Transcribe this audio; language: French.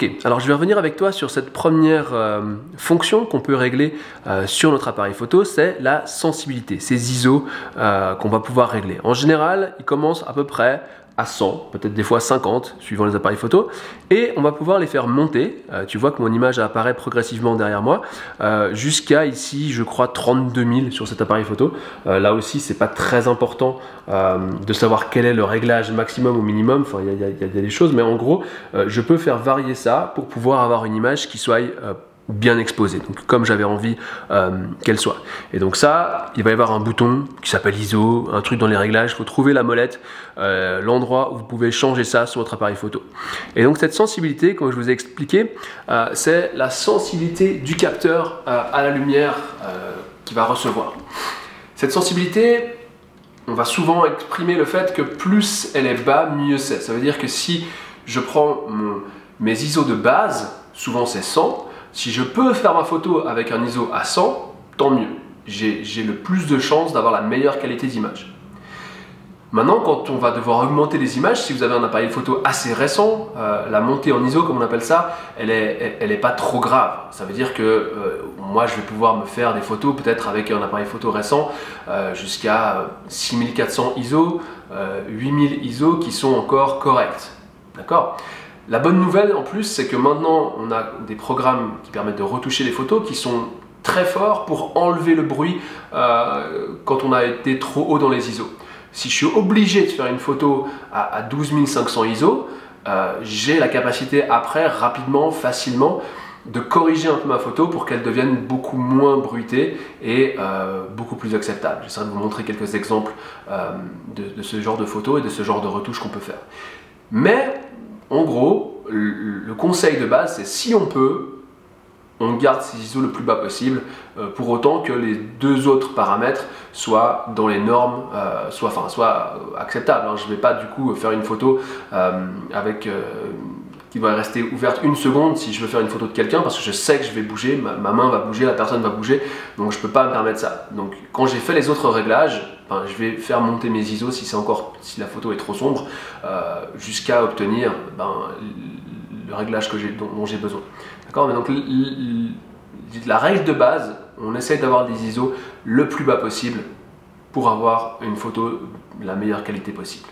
Ok, alors je vais revenir avec toi sur cette première fonction qu'on peut régler sur notre appareil photo, c'est la sensibilité, ces ISO qu'on va pouvoir régler. En général, ils commencent à peu près à 100, peut-être des fois 50, suivant les appareils photo, et on va pouvoir les faire monter. Tu vois que mon image apparaît progressivement derrière moi, jusqu'à ici, je crois 32 000 sur cet appareil photo. Là aussi, c'est pas très important de savoir quel est le réglage maximum ou minimum. Enfin, il y a des choses, mais en gros, je peux faire varier ça pour pouvoir avoir une image qui soit bien exposée, donc comme j'avais envie qu'elle soit. Et donc ça, il va y avoir un bouton qui s'appelle ISO, un truc dans les réglages, il faut trouver la molette, l'endroit où vous pouvez changer ça sur votre appareil photo. Et donc cette sensibilité, comme je vous ai expliqué, c'est la sensibilité du capteur à la lumière qu'il va recevoir. Cette sensibilité, on va souvent exprimer le fait que plus elle est bas, mieux c'est. Ça veut dire que si je prends mes ISO de base, souvent c'est 100, si je peux faire ma photo avec un ISO à 100, tant mieux. J'ai le plus de chances d'avoir la meilleure qualité d'image. Maintenant, quand on va devoir augmenter les images, si vous avez un appareil photo assez récent, la montée en ISO, comme on appelle ça, elle est pas trop grave. Ça veut dire que moi, je vais pouvoir me faire des photos, peut-être avec un appareil photo récent, jusqu'à 6400 ISO, 8000 ISO qui sont encore corrects. D'accord ? La bonne nouvelle en plus, c'est que maintenant on a des programmes qui permettent de retoucher les photos qui sont très forts pour enlever le bruit quand on a été trop haut dans les ISO. Si je suis obligé de faire une photo à 12 500 ISO, j'ai la capacité après, rapidement, facilement, de corriger un peu ma photo pour qu'elle devienne beaucoup moins bruitée et beaucoup plus acceptable. J'essaierai de vous montrer quelques exemples de ce genre de photos et de ce genre de retouches qu'on peut faire. Mais en gros, le conseil de base, c'est si on peut, on garde ces ISO le plus bas possible, pour autant que les deux autres paramètres soient dans les normes, soient acceptables. Je ne vais pas du coup faire une photo qui va rester ouverte une seconde si je veux faire une photo de quelqu'un, parce que je sais que je vais bouger, ma main va bouger, la personne va bouger, donc je ne peux pas me permettre ça. Donc quand j'ai fait les autres réglages, je vais faire monter mes ISO si la photo est trop sombre, jusqu'à obtenir le réglage dont j'ai besoin. D'accord ? Mais donc la règle de base, on essaie d'avoir des ISO le plus bas possible pour avoir une photo de la meilleure qualité possible.